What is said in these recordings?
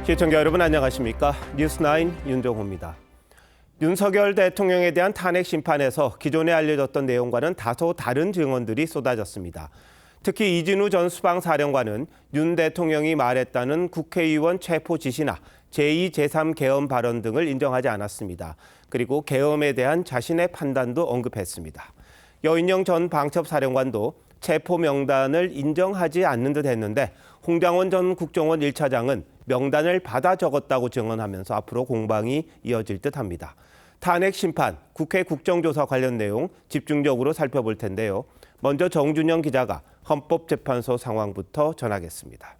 시청자 여러분 안녕하십니까? 뉴스9 윤정호입니다. 윤석열 대통령에 대한 탄핵 심판에서 기존에 알려졌던 내용과는 다소 다른 증언들이 쏟아졌습니다. 특히 이진우 전 수방사령관은 윤 대통령이 말했다는 국회의원 체포 지시나 제2, 제3 계엄 발언 등을 인정하지 않았습니다. 그리고 계엄에 대한 자신의 판단도 언급했습니다. 여인영 전 방첩사령관도 체포 명단을 인정하지 않는 듯 했는데 홍장원 전 국정원 1차장은 명단을 받아 적었다고 증언하면서 앞으로 공방이 이어질 듯합니다. 탄핵 심판, 국회 국정조사 관련 내용 집중적으로 살펴볼 텐데요. 먼저 정준영 기자가 헌법재판소 상황부터 전하겠습니다.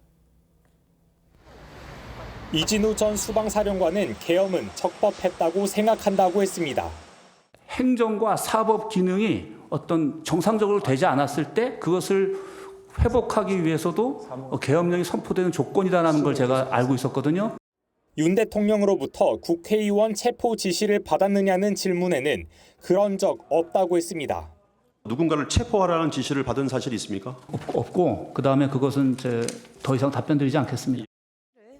이진우 전 수방사령관은 계엄은 적법했다고 생각한다고 했습니다. 행정과 사법 기능이 어떤 정상적으로 되지 않았을 때 그것을 회복하기 위해서도 계엄령이 선포되는 조건이다라는 걸 제가 알고 있었거든요. 윤 대통령으로부터 국회의원 체포 지시를 받았느냐는 질문에는 그런 적 없다고 했습니다. 누군가를 체포하라는 지시를 받은 사실이 있습니까? 없고 그다음에 그것은 더 이상 답변드리지 않겠습니다.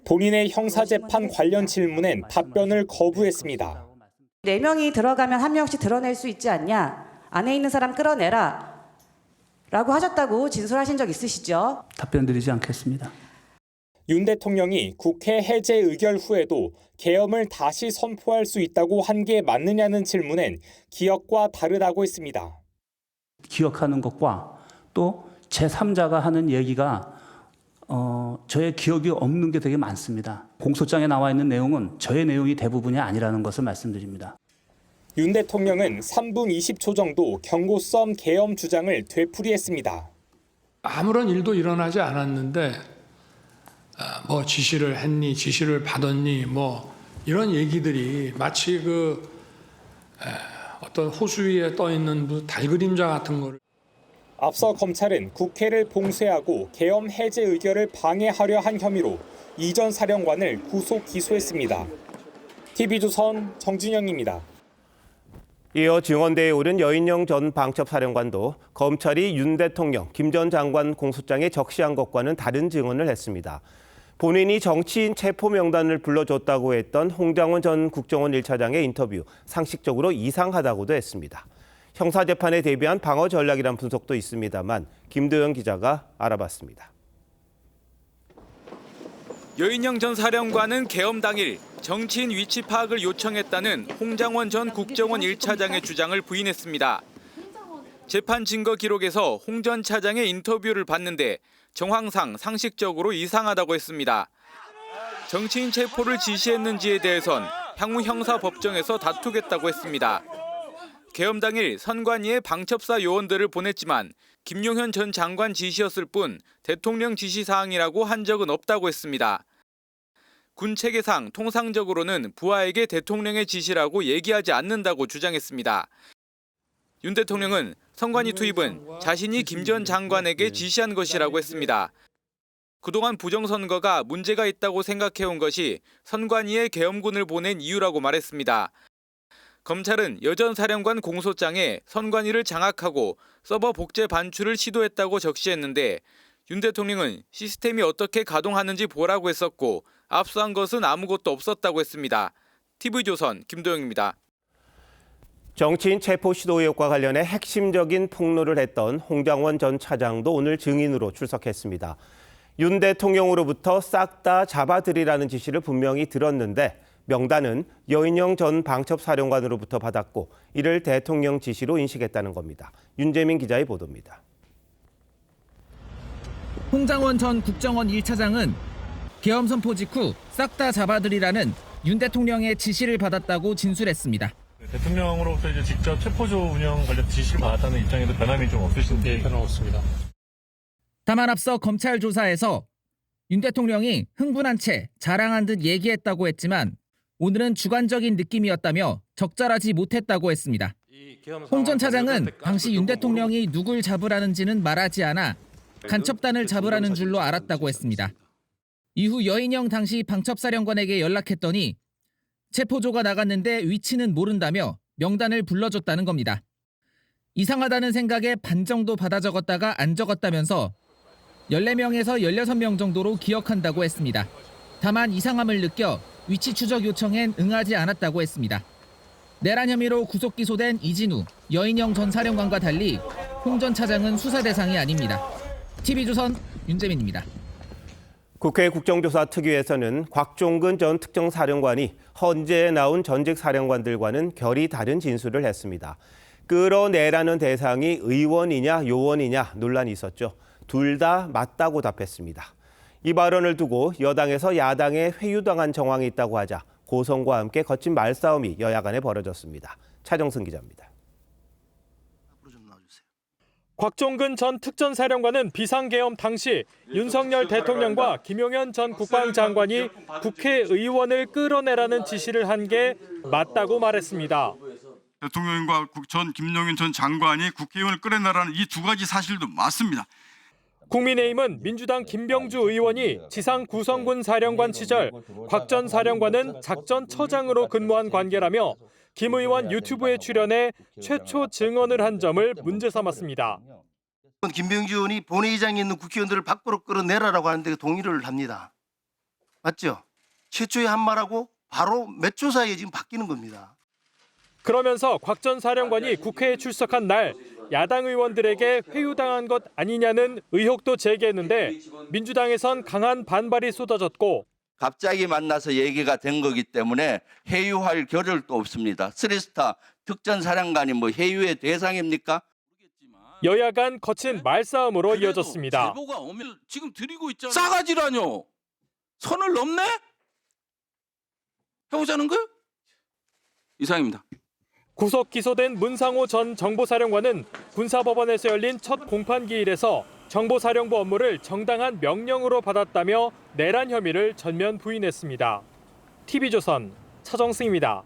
본인의 형사재판 관련 질문엔 답변을 거부했습니다. 4명이 들어가면 1명씩 드러낼 수 있지 않냐? 안에 있는 사람 끌어내라. 라고 하셨다고 진술하신 적 있으시죠? 답변드리지 않겠습니다. 윤 대통령이 국회 해제 의결 후에도 계엄을 다시 선포할 수 있다고 한 게 맞느냐는 질문엔 기억과 다르다고 했습니다. 기억하는 것과 또 제3자가 하는 얘기가 저의 기억이 없는 게 되게 많습니다. 공소장에 나와 있는 내용은 저의 내용이 대부분이 아니라는 것을 말씀드립니다. 윤 대통령은 3분 20초 정도 경고성 계엄 주장을 되풀이했습니다. 아무런 일도 일어나지 않았는데 뭐 지시를 했니, 지시를 받았니, 뭐 이런 얘기들이 마치 어떤 호수 위에 떠 있는 달그림자 같은 거를. 앞서 검찰은 국회를 봉쇄하고 계엄 해제 의결을 방해하려 한 혐의로 이 전 사령관을 구속 기소했습니다. TV조선 정준영입니다. 이어 증언대에 오른 여인영 전 방첩사령관도 검찰이 윤 대통령, 김 전 장관 공소장에 적시한 것과는 다른 증언을 했습니다. 본인이 정치인 체포 명단을 불러줬다고 했던 홍장원 전 국정원 1차장의 인터뷰 상식적으로 이상하다고도 했습니다. 형사재판에 대비한 방어 전략이란 분석도 있습니다만 김도영 기자가 알아봤습니다. 여인영 전 사령관은 계엄 당일 정치인 위치 파악을 요청했다는 홍장원 전 국정원 1차장의 주장을 부인했습니다. 재판 증거 기록에서 홍 전 차장의 인터뷰를 봤는데 정황상 상식적으로 이상하다고 했습니다. 정치인 체포를 지시했는지에 대해선 향후 형사법정에서 다투겠다고 했습니다. 계엄 당일 선관위에 방첩사 요원들을 보냈지만 김용현 전 장관 지시였을 뿐 대통령 지시 사항이라고 한 적은 없다고 했습니다. 군 체계상 통상적으로는 부하에게 대통령의 지시라고 얘기하지 않는다고 주장했습니다. 윤 대통령은 선관위 투입은 자신이 김 전 장관에게 지시한 것이라고 했습니다. 그동안 부정선거가 문제가 있다고 생각해온 것이 선관위에 계엄군을 보낸 이유라고 말했습니다. 검찰은 여 전 사령관 공소장에 선관위를 장악하고 서버 복제 반출을 시도했다고 적시했는데 윤 대통령은 시스템이 어떻게 가동하는지 보라고 했었고 압수한 것은 아무것도 없었다고 했습니다. TV조선 김도영입니다. 정치인 체포 시도 의혹과 관련해 핵심적인 폭로를 했던 홍장원 전 차장도 오늘 증인으로 출석했습니다. 윤 대통령으로부터 싹 다 잡아들이라는 지시를 분명히 들었는데 명단은 여인영 전 방첩사령관으로부터 받았고 이를 대통령 지시로 인식했다는 겁니다. 윤재민 기자의 보도입니다. 홍장원 전 국정원 1차장은 계엄 선포 직후 싹 다 잡아들이라는 윤 대통령의 지시를 받았다고 진술했습니다. 대통령으로부터 이제 직접 체포조 운영 관련 지시를 받았다는 입장에도 변함이 좀 없으신지? 변함 없습니다. 다만 앞서 검찰 조사에서 윤 대통령이 흥분한 채 자랑한 듯 얘기했다고 했지만 오늘은 주관적인 느낌이었다며 적절하지 못했다고 했습니다. 홍 전 차장은 당시 윤 대통령이 누굴 잡으라는지는 말하지 않아 간첩단을 잡으라는 줄로 알았다고 했습니다. 이후 여인영 당시 방첩사령관에게 연락했더니 체포조가 나갔는데 위치는 모른다며 명단을 불러줬다는 겁니다. 이상하다는 생각에 반 정도 받아 적었다가 안 적었다면서 14명에서 16명 정도로 기억한다고 했습니다. 다만 이상함을 느껴 위치 추적 요청엔 응하지 않았다고 했습니다. 내란 혐의로 구속 기소된 이진우, 여인영 전 사령관과 달리 홍 전 차장은 수사 대상이 아닙니다. TV조선 윤재민입니다. 국회 국정조사특위에서는 곽종근 전 특정사령관이 헌재에 나온 전직 사령관들과는 결이 다른 진술을 했습니다. 끌어내라는 대상이 의원이냐 요원이냐 논란이 있었죠. 둘 다 맞다고 답했습니다. 이 발언을 두고 여당에서 야당에 회유당한 정황이 있다고 하자 고성과 함께 거친 말싸움이 여야 간에 벌어졌습니다. 차정승 기자입니다. 곽종근 전 특전사령관은 비상계엄 당시 윤석열 대통령과 김용현 전 국방장관이 국회의원을 끌어내라는 지시를 한 게 맞다고 말했습니다. 대통령과 전 김용현 전 장관이 국회의원을 끌어내라는 이 두 가지 사실도 맞습니다. 국민의힘은 민주당 김병주 의원이 지상 구성군 사령관 시절 곽 전 사령관은 작전처장으로 근무한 관계라며 김 의원 유튜브에 출연해 최초 증언을 한 점을 문제 삼았습니다. 김병주 의원이 본회의장에 있는 국회의원들을 밖으로 끌어내라라고 하는데 동의를 합니다. 맞죠? 최초에 한 말하고 바로 몇 초 사이에 지금 바뀌는 겁니다. 그러면서 곽 전 사령관이 국회에 출석한 날 야당 의원들에게 회유당한 것 아니냐는 의혹도 제기했는데 민주당에선 강한 반발이 쏟아졌고 갑자기 만나서 얘기가 된 거기 때문에 회유할 겨를도 없습니다. 쓰리스타 특전사령관이 뭐 회유의 대상입니까? 여야 간 거친 말싸움으로 이어졌습니다. 제보가 오면 지금 드리고 있잖아요. 싸가지라뇨. 선을 넘네? 해보자는 거요? 이상입니다. 구속 기소된 문상호 전 정보사령관은 군사법원에서 열린 첫 공판기일에서 정보사령부 업무를 정당한 명령으로 받았다며 내란 혐의를 전면 부인했습니다. TV조선 차정승입니다.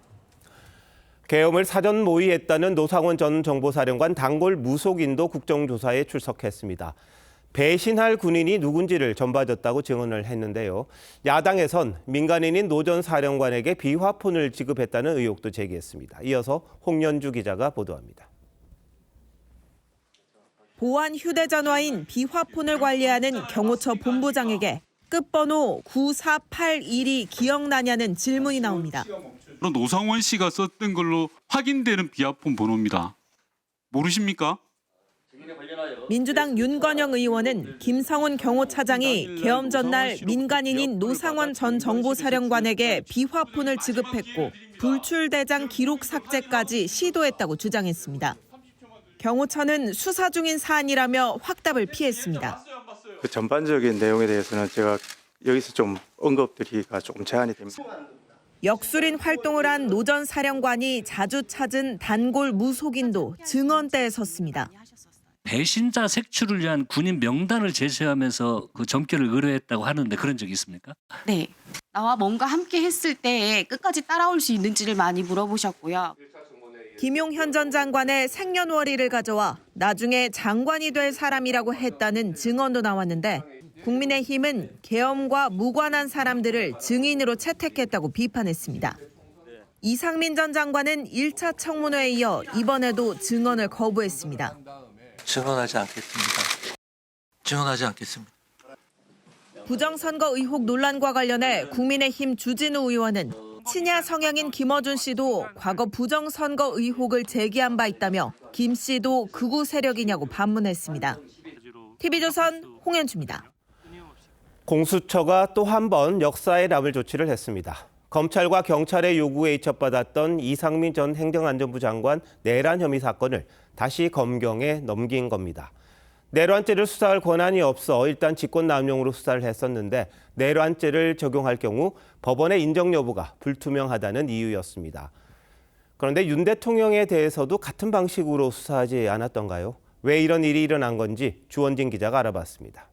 계엄을 사전 모의했다는 노상원 전 정보사령관 단골 무속인도 국정조사에 출석했습니다. 배신할 군인이 누군지를 전봐줬다고 증언을 했는데요. 야당에선 민간인인 노 전 사령관에게 비화폰을 지급했다는 의혹도 제기했습니다. 이어서 홍연주 기자가 보도합니다. 보안 휴대전화인 비화폰을 관리하는 경호처 본부장에게 끝번호 9481이 기억나냐는 질문이 나옵니다. 노상원 씨가 썼던 걸로 확인되는 비화폰 번호입니다. 모르십니까? 민주당 윤건영 의원은 김성훈 경호차장이 계엄 전날 민간인인 노상원 전 정보사령관에게 비화폰을 지급했고 불출대장 기록 삭제까지 시도했다고 주장했습니다. 경호처는 수사 중인 사안이라며 확답을 피했습니다. 그 전반적인 내용에 대해서는 제가 여기서 좀 언급드리기가 조금 제한이 됩니다. 역술인 활동을 한 노 전 사령관이 자주 찾은 단골 무속인도 증언대에 섰습니다. 배신자 색출을 위한 군인 명단을 제시하면서 그 점괘를 의뢰했다고 하는데 그런 적이 있습니까? 네. 나와 뭔가 함께 했을 때 끝까지 따라올 수 있는지를 많이 물어보셨고요. 김용현 전 장관의 생년월일을 가져와 나중에 장관이 될 사람이라고 했다는 증언도 나왔는데 국민의힘은 계엄과 무관한 사람들을 증인으로 채택했다고 비판했습니다. 이상민 전 장관은 1차 청문회에 이어 이번에도 증언을 거부했습니다. 증언하지 않겠습니다. 증언하지 않겠습니다. 부정선거 의혹 논란과 관련해 국민의힘 주진우 의원은 친야 성향인 김어준 씨도 과거 부정선거 의혹을 제기한 바 있다며 김 씨도 극우 세력이냐고 반문했습니다. TV조선 홍현주입니다. 공수처가 또 한 번 역사에 남을 조치를 했습니다. 검찰과 경찰의 요구에 이첩받았던 이상민 전 행정안전부 장관 내란 혐의 사건을 다시 검경에 넘긴 겁니다. 내란죄를 수사할 권한이 없어 일단 직권남용으로 수사를 했었는데 내란죄를 적용할 경우 법원의 인정 여부가 불투명하다는 이유였습니다. 그런데 윤 대통령에 대해서도 같은 방식으로 수사하지 않았던가요? 왜 이런 일이 일어난 건지 주원진 기자가 알아봤습니다.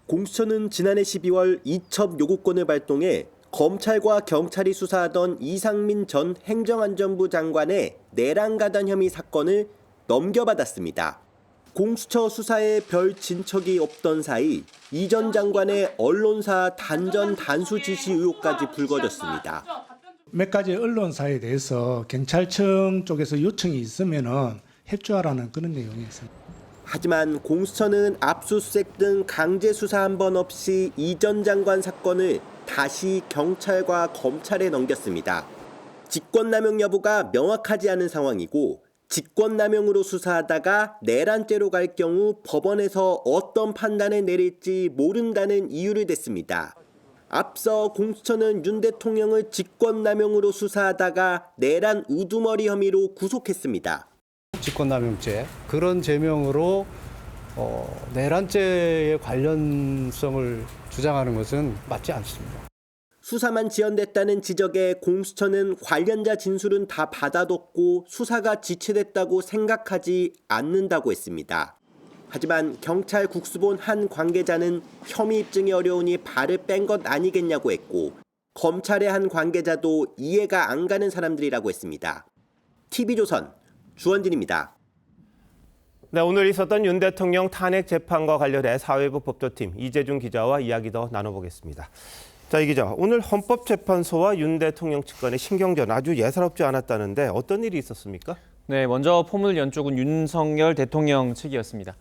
공수처는 지난해 12월 이첩 요구권을 발동해 검찰과 경찰이 수사하던 이상민 전 행정안전부 장관의 내란 가담 혐의 사건을 넘겨받았습니다. 공수처 수사에 별 진척이 없던 사이 이 전 장관의 언론사 단전 단수 지시 의혹까지 불거졌습니다. 몇 가지 언론사에 대해서 경찰청 쪽에서 요청이 있으면은 협조하라는 그런 내용이 있습니다. 하지만 공수처는 압수수색 등 강제 수사 한 번 없이 이 전 장관 사건을 다시 경찰과 검찰에 넘겼습니다. 직권남용 여부가 명확하지 않은 상황이고 직권남용으로 수사하다가 내란죄로 갈 경우 법원에서 어떤 판단을 내릴지 모른다는 이유를 댔습니다. 앞서 공수처는 윤 대통령을 직권남용으로 수사하다가 내란 우두머리 혐의로 구속했습니다. 직권남용죄 그런 죄명으로 내란죄의 관련성을 주장하는 것은 맞지 않습니다. 수사만 지연됐다는 지적에 공수처는 관련자 진술은 다 받아뒀고 수사가 지체됐다고 생각하지 않는다고 했습니다. 하지만 경찰 국수본 한 관계자는 혐의 입증이 어려우니 발을 뺀 것 아니겠냐고 했고 검찰의 한 관계자도 이해가 안 가는 사람들이라고 했습니다. TV조선 주원진입니다. 네, 오늘 있었던 윤 대통령 탄핵 재판과 관련해 사회부 법조팀 이재준 기자와 이야기 더 나눠보겠습니다. 자, 이 기자, 오늘 헌법재판소와 윤 대통령 측 간의 신경전 아주 예사롭지 않았다는데 어떤 일이 있었습니까? 네, 먼저 포문을 연 쪽은 윤석열 대통령 측이었습니다.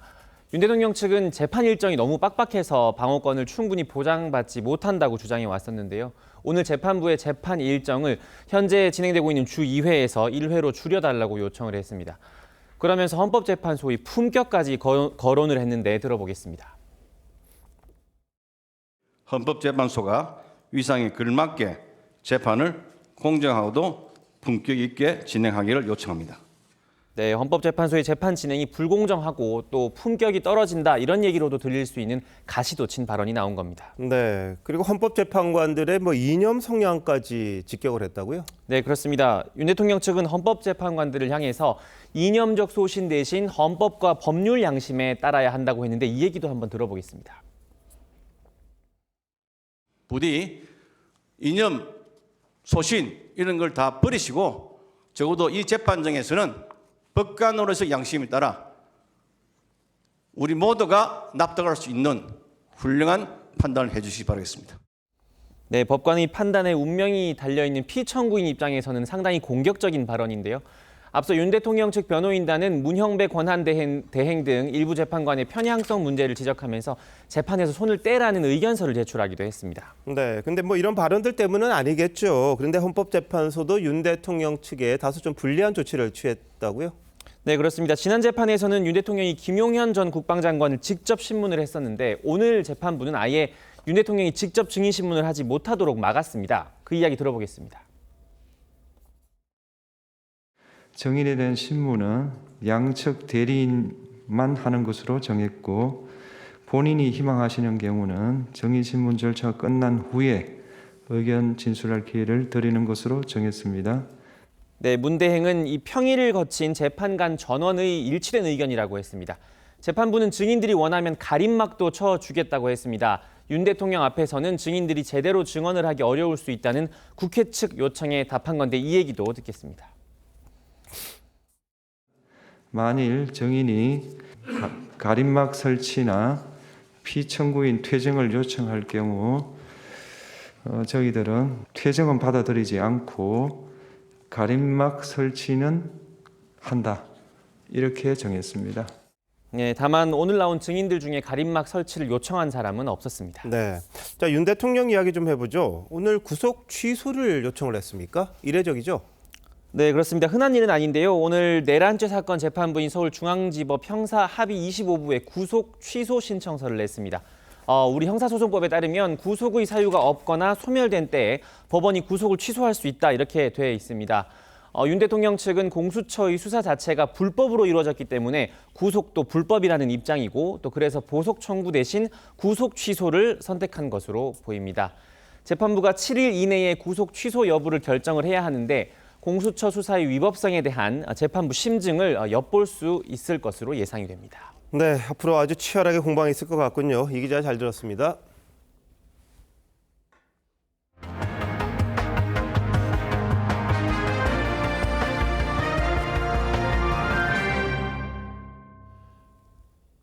윤 대통령 측은 재판 일정이 너무 빡빡해서 방어권을 충분히 보장받지 못한다고 주장해 왔었는데요. 오늘 재판부의 재판 일정을 현재 진행되고 있는 주 2회에서 1회로 줄여달라고 요청을 했습니다. 그러면서 헌법재판소의 품격까지 거론을 했는데 들어보겠습니다. 헌법재판소가 위상에 걸맞게 재판을 공정하고도 품격 있게 진행하기를 요청합니다. 네, 헌법재판소의 재판 진행이 불공정하고 또 품격이 떨어진다 이런 얘기로도 들릴 수 있는 가시도 친 발언이 나온 겁니다. 네, 그리고 헌법재판관들의 이념 성향까지 직격을 했다고요? 네, 그렇습니다. 윤 대통령 측은 헌법재판관들을 향해서 이념적 소신 대신 헌법과 법률 양심에 따라야 한다고 했는데 이 얘기도 한번 들어보겠습니다. 부디 이념, 소신 이런 걸 다 버리시고 적어도 이 재판정에서는 법관으로서 양심에 따라 우리 모두가 납득할 수 있는 훌륭한 판단을 해주시기 바라겠습니다. 네, 법관의 판단에 운명이 달려있는 피청구인 입장에서는 상당히 공격적인 발언인데요. 앞서 윤 대통령 측 변호인단은 문형배 권한 대행 등 일부 재판관의 편향성 문제를 지적하면서 재판에서 손을 떼라는 의견서를 제출하기도 했습니다. 네, 근데 이런 발언들 때문은 아니겠죠. 그런데 헌법재판소도 윤 대통령 측에 다소 좀 불리한 조치를 취했다고요? 네, 그렇습니다. 지난 재판에서는 윤 대통령이 김용현 전 국방장관을 직접 신문을 했었는데 오늘 재판부는 아예 윤 대통령이 직접 증인 신문을 하지 못하도록 막았습니다. 그 이야기 들어보겠습니다. 증인에 대한 신문은 양측 대리인만 하는 것으로 정했고 본인이 희망하시는 경우는 증인 신문 절차가 끝난 후에 의견 진술할 기회를 드리는 것으로 정했습니다. 네, 문 대행은 이 평일을 거친 재판관 전원의 일치된 의견이라고 했습니다. 재판부는 증인들이 원하면 가림막도 쳐주겠다고 했습니다. 윤 대통령 앞에서는 증인들이 제대로 증언을 하기 어려울 수 있다는 국회 측 요청에 답한 건데 이 얘기도 듣겠습니다. 만일 증인이 가림막 설치나 피청구인 퇴정을 요청할 경우 저희들은 퇴정은 받아들이지 않고 가림막 설치는 한다. 이렇게 정했습니다. 네, 다만 오늘 나온 증인들 중에 가림막 설치를 요청한 사람은 없었습니다. 네, 자, 윤 대통령 이야기 좀 해보죠. 오늘 구속 취소를 요청을 했습니까? 이례적이죠? 네, 그렇습니다. 흔한 일은 아닌데요. 오늘 내란죄 사건 재판부인 서울중앙지법 형사 합의 25부에 구속 취소 신청서를 냈습니다. 우리 형사소송법에 따르면 구속의 사유가 없거나 소멸된 때에 법원이 구속을 취소할 수 있다 이렇게 돼 있습니다. 윤 대통령 측은 공수처의 수사 자체가 불법으로 이루어졌기 때문에 구속도 불법이라는 입장이고 또 그래서 보석 청구 대신 구속 취소를 선택한 것으로 보입니다. 재판부가 7일 이내에 구속 취소 여부를 결정을 해야 하는데 공수처 수사의 위법성에 대한 재판부 심증을 엿볼 수 있을 것으로 예상이 됩니다. 네, 앞으로 아주 치열하게 공방이 있을 것 같군요. 이 기자 잘 들었습니다.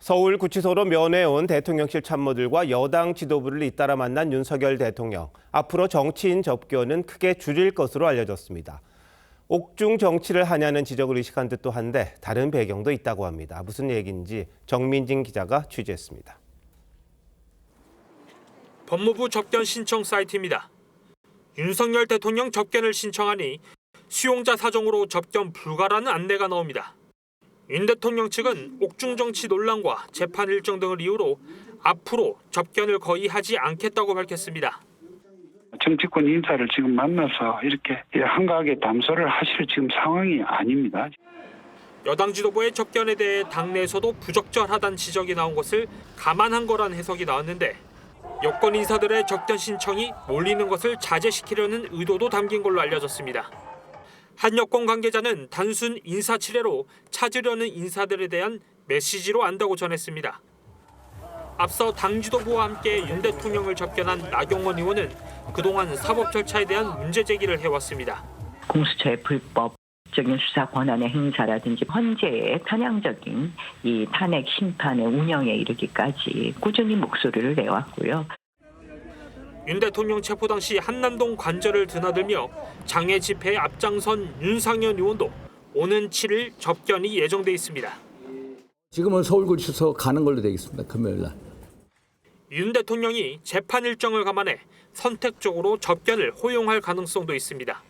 서울구치소로 면회온 대통령실 참모들과 여당 지도부를 잇따라 만난 윤석열 대통령. 앞으로 정치인 접견은 크게 줄일 것으로 알려졌습니다. 옥중 정치를 하냐는 지적을 의식한 듯도 한데 다른 배경도 있다고 합니다. 무슨 얘기인지 정민진 기자가 취재했습니다. 법무부 접견 신청 사이트입니다. 윤석열 대통령 접견을 신청하니 수용자 사정으로 접견 불가라는 안내가 나옵니다. 윤 대통령 측은 옥중 정치 논란과 재판 일정 등을 이유로 앞으로 접견을 거의 하지 않겠다고 밝혔습니다. 정치권 인사를 지금 만나서 이렇게 한가하게 담소를 하실 지금 상황이 아닙니다. 여당 지도부의 접견에 대해 당내에서도 부적절하다는 지적이 나온 것을 감안한 거란 해석이 나왔는데 여권 인사들의 접견 신청이 몰리는 것을 자제시키려는 의도도 담긴 걸로 알려졌습니다. 한 여권 관계자는 단순 인사치레로 찾으려는 인사들에 대한 메시지로 안다고 전했습니다. 앞서 당 지도부와 함께 윤 대통령을 접견한 나경원 의원은 그동안 사법 절차에 대한 문제 제기를 해왔습니다. 공수처의 불법적인 수사 권한의 행사라든지 헌재의 편향적인 이 탄핵 심판의 운영에 이르기까지 꾸준히 목소리를 내왔고요. 윤 대통령 체포 당시 한남동 관저를 드나들며 장애 집회에 앞장선 윤상현 의원도 오는 7일 접견이 예정돼 있습니다. 지금은 서울구치소 가는 걸로 되겠습니다. 금요일 날. 윤 대통령이 재판 일정을 감안해 선택적으로 접견을 허용할 가능성도 있습니다.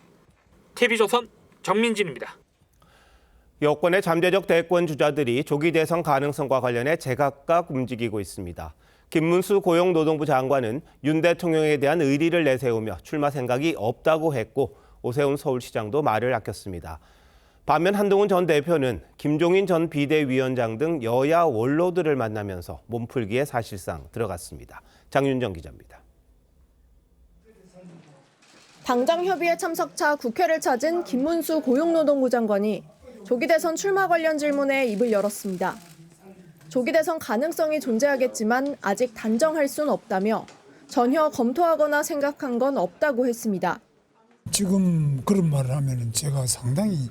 TV조선 정민진입니다. 여권의 잠재적 대권 주자들이 조기 대선 가능성과 관련해 제각각 움직이고 있습니다. 김문수 고용노동부 장관은 윤 대통령에 대한 의리를 내세우며 출마 생각이 없다고 했고 오세훈 서울시장도 말을 아꼈습니다. 반면 한동훈 전 대표는 김종인 전 비대위원장 등 여야 원로들을 만나면서 몸풀기에 사실상 들어갔습니다. 장윤정 기자입니다. 당정 협의회 참석차 국회를 찾은 김문수 고용노동부 장관이 조기 대선 출마 관련 질문에 입을 열었습니다. 조기 대선 가능성이 존재하겠지만 아직 단정할 수는 없다며 전혀 검토하거나 생각한 건 없다고 했습니다. 지금 그런 말을 하면 제가 상당히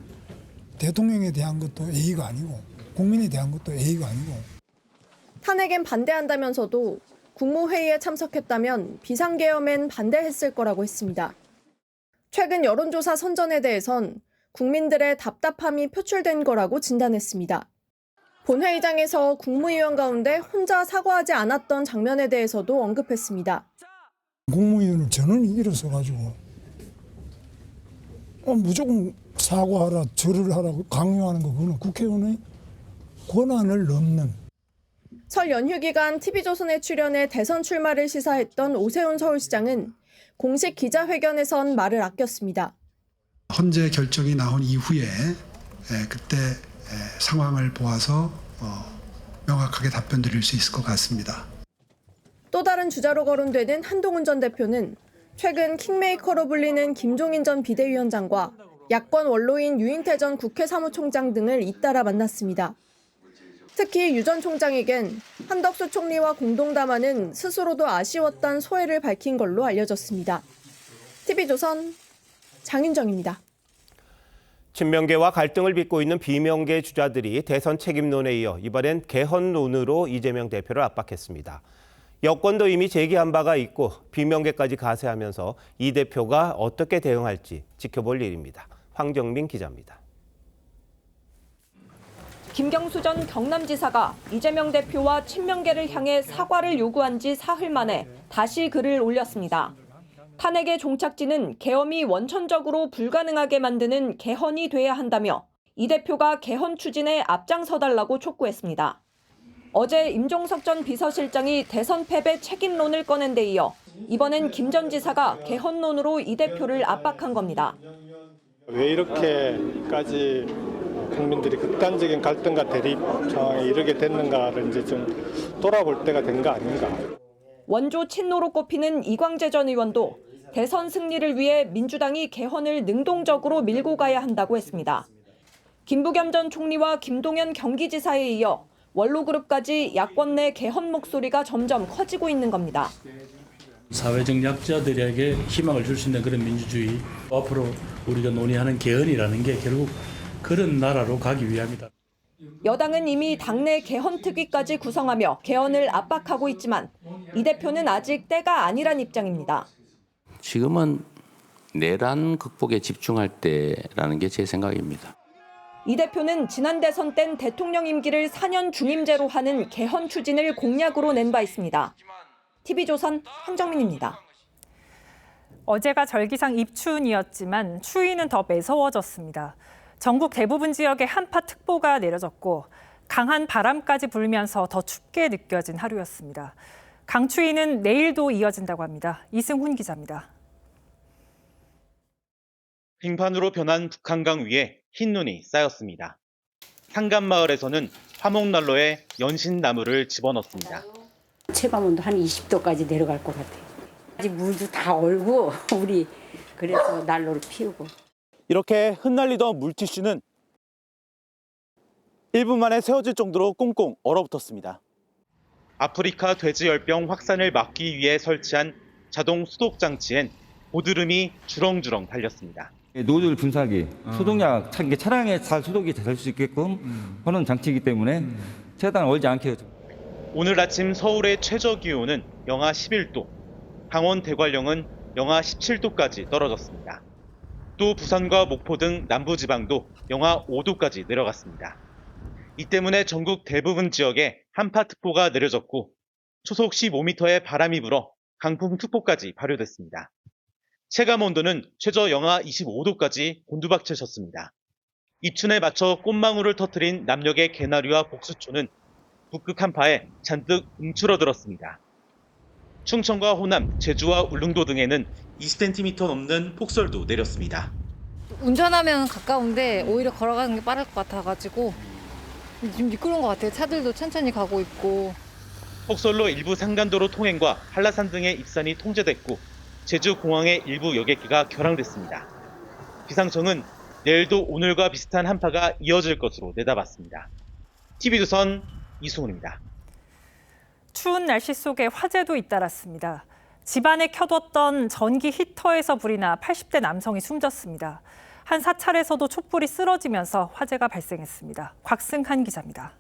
대통령에 대한 것도 예의가 아니고 국민에 대한 것도 예의가 아니고. 탄핵엔 반대한다면서도 국무회의에 참석했다면 비상계엄엔 반대했을 거라고 했습니다. 최근 여론조사 선전에 대해선 국민들의 답답함이 표출된 거라고 진단했습니다. 본회의장에서 국무위원 가운데 혼자 사과하지 않았던 장면에 대해서도 언급했습니다. 국무위원을 전원이 일어서가지고 무조건 사과하라, 절을 하라고 강요하는 거 그거는 국회의원의 권한을 넘는. 설 연휴 기간 TV조선에 출연해 대선 출마를 시사했던 오세훈 서울시장은 공식 기자회견에선 말을 아꼈습니다. 헌재 결정이 나온 이후에 그때 상황을 보아서 명확하게 답변 드릴 수 있을 것 같습니다. 또 다른 주자로 거론되는 한동훈 전 대표는 최근 킹메이커로 불리는 김종인 전 비대위원장과 야권 원로인 유인태 전 국회 사무총장 등을 잇따라 만났습니다. 특히 유 전 총장에겐 한덕수 총리와 공동담화는 스스로도 아쉬웠던 소회를 밝힌 걸로 알려졌습니다. TV조선 장윤정입니다. 친명계와 갈등을 빚고 있는 비명계 주자들이 대선 책임론에 이어 이번엔 개헌론으로 이재명 대표를 압박했습니다. 여권도 이미 제기한 바가 있고 비명계까지 가세하면서 이 대표가 어떻게 대응할지 지켜볼 일입니다. 황정민 기자입니다. 김경수 전 경남지사가 이재명 대표와 친명계를 향해 사과를 요구한 지 사흘 만에 다시 글을 올렸습니다. 탄핵의 종착지는 계엄이 원천적으로 불가능하게 만드는 개헌이 돼야 한다며 이 대표가 개헌 추진에 앞장서달라고 촉구했습니다. 어제 임종석 전 비서실장이 대선 패배 책임론을 꺼낸 데 이어 이번엔 김 전 지사가 개헌론으로 이 대표를 압박한 겁니다. 왜 이렇게까지 국민들이 극단적인 갈등과 대립 상황에 이르게 됐는가를 이제 좀 돌아볼 때가 된 거 아닌가. 원조 친노로 꼽히는 이광재 전 의원도 대선 승리를 위해 민주당이 개헌을 능동적으로 밀고 가야 한다고 했습니다. 김부겸 전 총리와 김동연 경기지사에 이어 원로그룹까지 야권 내 개헌 목소리가 점점 커지고 있는 겁니다. 사회적 약자들에게 희망을 줄 수 있는 그런 민주주의, 앞으로 우리가 논의하는 개헌이라는 게 결국 그런 나라로 가기 위함이다. 여당은 이미 당내 개헌특위까지 구성하며 개헌을 압박하고 있지만 이 대표는 아직 때가 아니란 입장입니다. 지금은 내란 극복에 집중할 때라는 게 제 생각입니다. 이 대표는 지난 대선 땐 대통령 임기를 4년 중임제로 하는 개헌 추진을 공약으로 낸 바 있습니다. TV조선 황정민입니다. 어제가 절기상 입춘이었지만 추위는 더 매서워졌습니다. 전국 대부분 지역에 한파특보가 내려졌고 강한 바람까지 불면서 더 춥게 느껴진 하루였습니다. 강추위는 내일도 이어진다고 합니다. 이승훈 기자입니다. 빙판으로 변한 북한강 위에 흰 눈이 쌓였습니다. 상간마을에서는 화목난로에 연신나무를 집어넣습니다. 체감온도 한 20도까지 내려갈 것 같아요. 아직 물도 다 얼고 우리 그래서 난로를 피우고. 이렇게 흩날리던 물티슈는 1분 만에 세워질 정도로 꽁꽁 얼어붙었습니다. 아프리카 돼지열병 확산을 막기 위해 설치한 자동 수독 장치엔 고드름이 주렁주렁 달렸습니다. 노즐 분사기, 소독약 차량에 잘 소독이 될 수 있게끔 하는 장치이기 때문에 최대한 얼지 않게 해요. 오늘 아침 서울의 최저 기온은 영하 11도, 강원 대관령은 영하 17도까지 떨어졌습니다. 또 부산과 목포 등 남부지방도 영하 5도까지 내려갔습니다. 이 때문에 전국 대부분 지역에 한파특보가 내려졌고 초속 15m의 바람이 불어 강풍특보까지 발효됐습니다. 체감온도는 최저 영하 25도까지 곤두박질쳤습니다. 입춘에 맞춰 꽃망울을 터뜨린 남녘의 개나리와 복수초는 북극 한파에 잔뜩 움츠러들었습니다. 충청과 호남, 제주와 울릉도 등에는 20cm 넘는 폭설도 내렸습니다. 운전하면 가까운데 오히려 걸어가는 게 빠를 것 같아가지고 좀 미끄러운 것 같아요. 차들도 천천히 가고 있고. 폭설로 일부 상간도로 통행과 한라산 등의 입산이 통제됐고 제주 공항의 일부 여객기가 결항됐습니다. 기상청은 내일도 오늘과 비슷한 한파가 이어질 것으로 내다봤습니다. TV조선 이승훈입니다. 추운 날씨 속에 화재도 잇따랐습니다. 집안에 켜뒀던 전기 히터에서 불이 나 80대 남성이 숨졌습니다. 한 사찰에서도 촛불이 쓰러지면서 화재가 발생했습니다. 곽승한 기자입니다.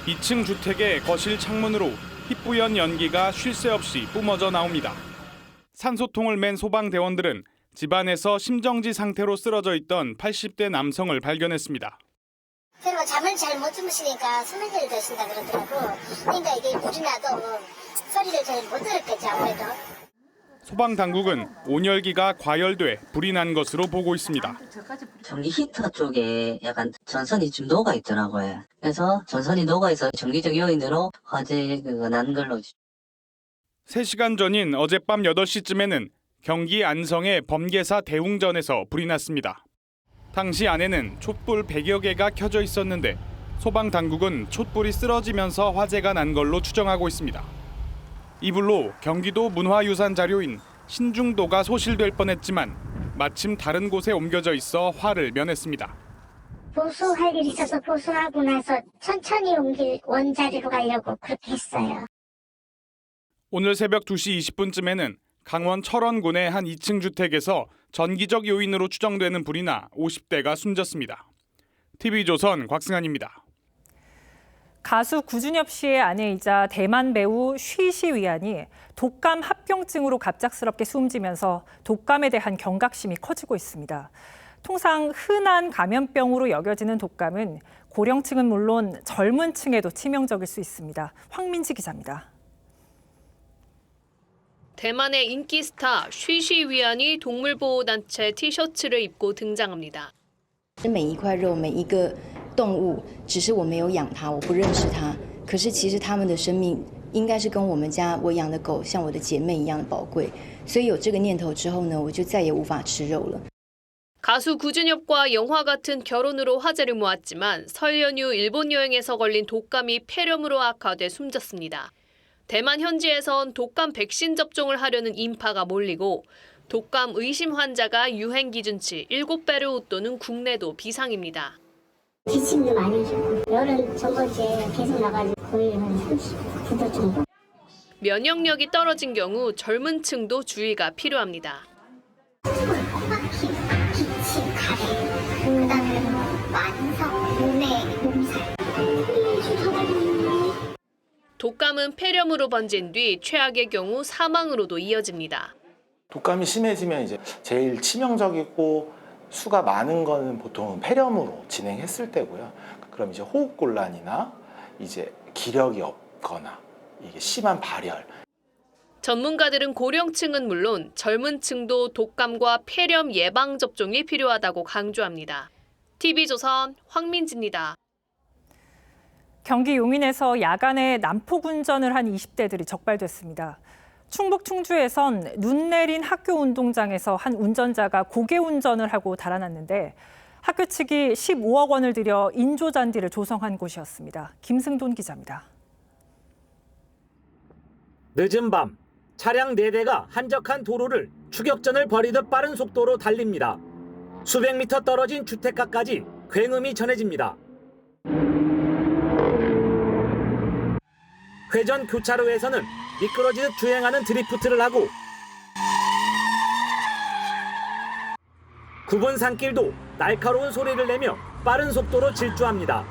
2층 주택의 거실 창문으로 희뿌연 연기가 쉴 새 없이 뿜어져 나옵니다. 산소통을 맨 소방대원들은 집안에서 심정지 상태로 쓰러져 있던 80대 남성을 발견했습니다. 그리고 잠을 잘 못 주무시니까 수면제를 드신다 그러더라고. 그러니까 이게 불이 나도 소리를 잘 못 들었겠죠, 아무래도. 소방당국은 온열기가 과열돼 불이 난 것으로 보고 있습니다. 전기 히터 쪽에 약간 전선이 좀 녹아 있더라고요. 그래서 전선이 녹아 있어 전기적 요인으로 화재가 난 걸로. 3시간 전인 어젯밤 8시쯤에는 경기 안성의 범계사 대웅전에서 불이 났습니다. 당시 안에는 촛불 100여 개가 켜져 있었는데 소방당국은 촛불이 쓰러지면서 화재가 난 걸로 추정하고 있습니다. 이 불로 경기도 문화유산 자료인 신중도가 소실될 뻔했지만 마침 다른 곳에 옮겨져 있어 화를 면했습니다. 보수할 일이 있어서 보수하고 나서 천천히 옮길 원자리로 가려고 그렇게 했어요. 오늘 새벽 2시 20분쯤에는 강원 철원군의 한 2층 주택에서 전기적 요인으로 추정되는 불이 나 50대가 숨졌습니다. TV조선 곽승한입니다. 가수 구준엽 씨의 아내이자 대만 배우 쉬시 위안이 독감 합병증으로 갑작스럽게 숨지면서 독감에 대한 경각심이 커지고 있습니다. 통상 흔한 감염병으로 여겨지는 독감은 고령층은 물론 젊은 층에도 치명적일 수 있습니다. 황민지 기자입니다. 대만의 인기 스타 쉬시 위안이 동물보호단체 티셔츠를 입고 등장합니다. 每一块肉每一个动物只是我没有养它我不认识它可是其实它们的生命应该是跟我们家我养的狗像我的姐妹一样的宝贵所以有这个念头之后呢我就再也无法吃肉了 가수 구준엽과 영화 같은 결혼으로 화제를 모았지만 설 연휴 일본 여행에서 걸린 독감이 폐렴으로 악화돼 숨졌습니다. 대만 현지에선 독감 백신 접종을 하려는 인파가 몰리고 독감 의심 환자가 유행 기준치 7배를 웃도는 국내도 비상입니다. 기침도 많이 하셨고 열은 저번주에 계속 나가지고 거의 한 39도 정도. 면역력이 떨어진 경우 젊은 층도 주의가 필요합니다. 기침, 가래, 그다음에 만성, 몸의 몸살. 독감은 폐렴으로 번진 뒤 최악의 경우 사망으로도 이어집니다. 독감이 심해지면 이제 제일 치명적이고 수가 많은 거는 보통 폐렴으로 진행했을 때고요. 그럼 이제 호흡곤란이나 이제 기력이 없거나 이게 심한 발열. 전문가들은 고령층은 물론 젊은 층도 독감과 폐렴 예방 접종이 필요하다고 강조합니다. TV조선 황민지입니다. 경기 용인에서 야간에 난폭 운전을 한 20대들이 적발됐습니다. 충북 충주에선 눈 내린 학교 운동장에서 한 운전자가 고개 운전을 하고 달아났는데 학교 측이 15억 원을 들여 인조잔디를 조성한 곳이었습니다. 김승돈 기자입니다. 늦은 밤 차량 4대가 한적한 도로를 추격전을 벌이듯 빠른 속도로 달립니다. 수백 미터 떨어진 주택가까지 굉음이 전해집니다. 회전 교차로에서는 미끄러지듯 주행하는 드리프트를 하고 9번 산길도 날카로운 소리를 내며 빠른 속도로 질주합니다.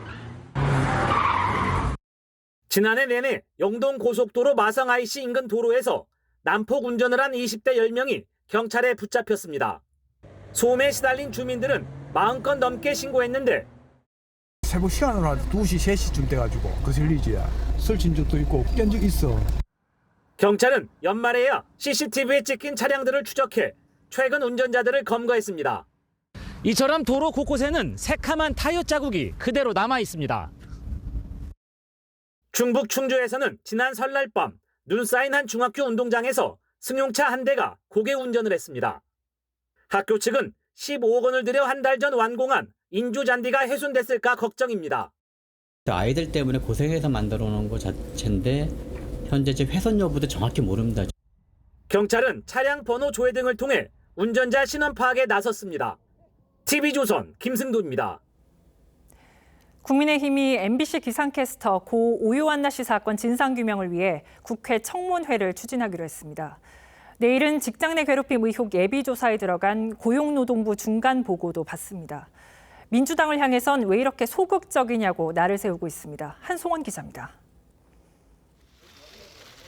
지난해 내내 영동 고속도로 마성 IC 인근 도로에서 난폭 운전을 한 20대 10명이 경찰에 붙잡혔습니다. 소음에 시달린 주민들은 40건 넘게 신고했는데 새벽 시간으로 한 2시, 3시쯤 돼가지고 거슬리지. 설친 적도 있고 깬 적 있어. 경찰은 연말에야 CCTV에 찍힌 차량들을 추적해 최근 운전자들을 검거했습니다. 이처럼 도로 곳곳에는 새카만 타이어 자국이 그대로 남아 있습니다. 충북 충주에서는 지난 설날 밤 눈 쌓인 한 중학교 운동장에서 승용차 한 대가 고개 운전을 했습니다. 학교 측은 15억 원을 들여 한 달 전 완공한 인조잔디가 훼손됐을까 걱정입니다. 아이들 때문에 고생해서 만들어 놓은 것 자체인데 현재 지금 훼손 여부도 정확히 모릅니다. 경찰은 차량 번호 조회 등을 통해 운전자 신원 파악에 나섰습니다. TV조선 김승도입니다. 국민의힘이 MBC 기상캐스터 고 오요한나 씨 사건 진상규명을 위해 국회 청문회를 추진하기로 했습니다. 내일은 직장 내 괴롭힘 의혹 예비조사에 들어간 고용노동부 중간 보고도 받습니다. 민주당을 향해선 왜 이렇게 소극적이냐고 날을 세우고 있습니다. 한송원 기자입니다.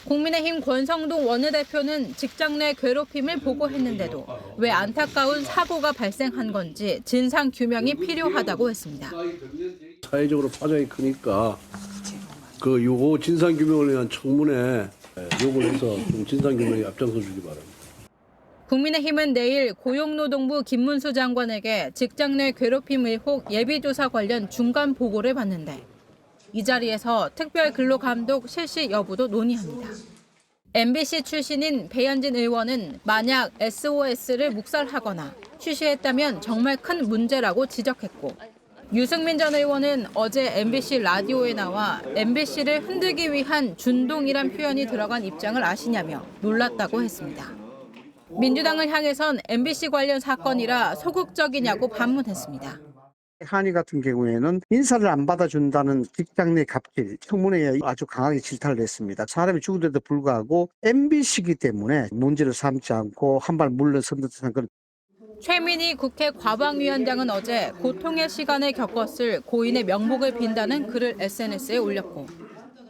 국민의힘 권성동 원내대표는 직장 내 괴롭힘을 보고했는데도 왜 안타까운 사고가 발생한 건지 진상 규명이 필요하다고 했습니다. 사회적으로 파장이 크니까 요거 진상 규명을 위한 청문회 요걸 해서 좀 진상 규명에 앞장서 주기 바랍니다. 국민의힘은 내일 고용노동부 김문수 장관에게 직장 내 괴롭힘 의혹 예비조사 관련 중간 보고를 받는데 이 자리에서 특별근로감독 실시 여부도 논의합니다. MBC 출신인 배현진 의원은 만약 SOS를 묵살하거나 취시했다면 정말 큰 문제라고 지적했고 유승민 전 의원은 어제 MBC 라디오에 나와 MBC를 흔들기 위한 준동이란 표현이 들어간 입장을 아시냐며 놀랐다고 했습니다. 민주당을 향해선 MBC 관련 사건이라 소극적이냐고 반문했습니다. 한이 같은 경우에는 인사를 안 받아준다는 직장 내 갑질, 청문회에 아주 강하게 질타를 했습니다. 사람이 죽은데도 불구하고 MBC이기 때문에 문제를 삼지 않고 한 발 물러선 듯한 그런. 최민희 국회 과방위원장은 어제 고통의 시간을 겪었을 고인의 명복을 빈다는 글을 SNS에 올렸고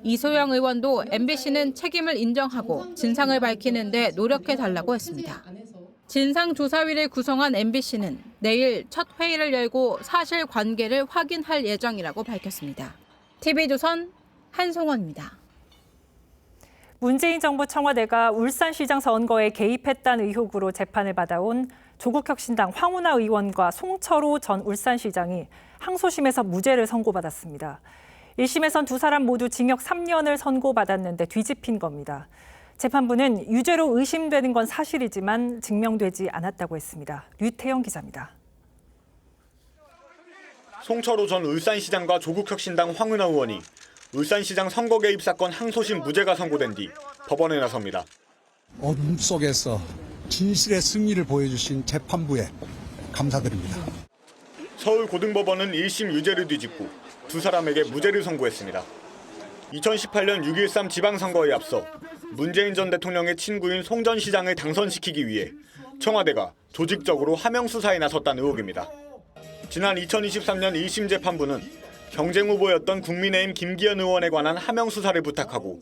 이소영 의원도 MBC는 책임을 인정하고 진상을 밝히는 데 노력해달라고 했습니다. 진상조사위를 구성한 MBC는 내일 첫 회의를 열고 사실관계를 확인할 예정이라고 밝혔습니다. TV조선 한송원입니다. 문재인 정부 청와대가 울산시장 선거에 개입했다는 의혹으로 재판을 받아온 조국혁신당 황운하 의원과 송철호 전 울산시장이 항소심에서 무죄를 선고받았습니다. 1심에선 두 사람 모두 징역 3년을 선고받았는데 뒤집힌 겁니다. 재판부는 유죄로 의심되는 건 사실이지만 증명되지 않았다고 했습니다. 류태영 기자입니다. 송철호 전 울산시장과 조국혁신당 황운하 의원이 울산시장 선거 개입 사건 항소심 무죄가 선고된 뒤 법원에 나섭니다. 어둠 속에서 진실의 승리를 보여주신 재판부에 감사드립니다. 서울고등법원은 1심 유죄를 뒤집고 두 사람에게 무죄를 선고했습니다. 2018년 6.13 지방선거에 앞서 문재인 전 대통령의 친구인 송 전 시장을 당선시키기 위해 청와대가 조직적으로 하명 수사에 나섰다는 의혹입니다. 지난 2023년 1심 재판부는 경쟁 후보였던 국민의힘 김기현 의원에 관한 하명 수사를 부탁하고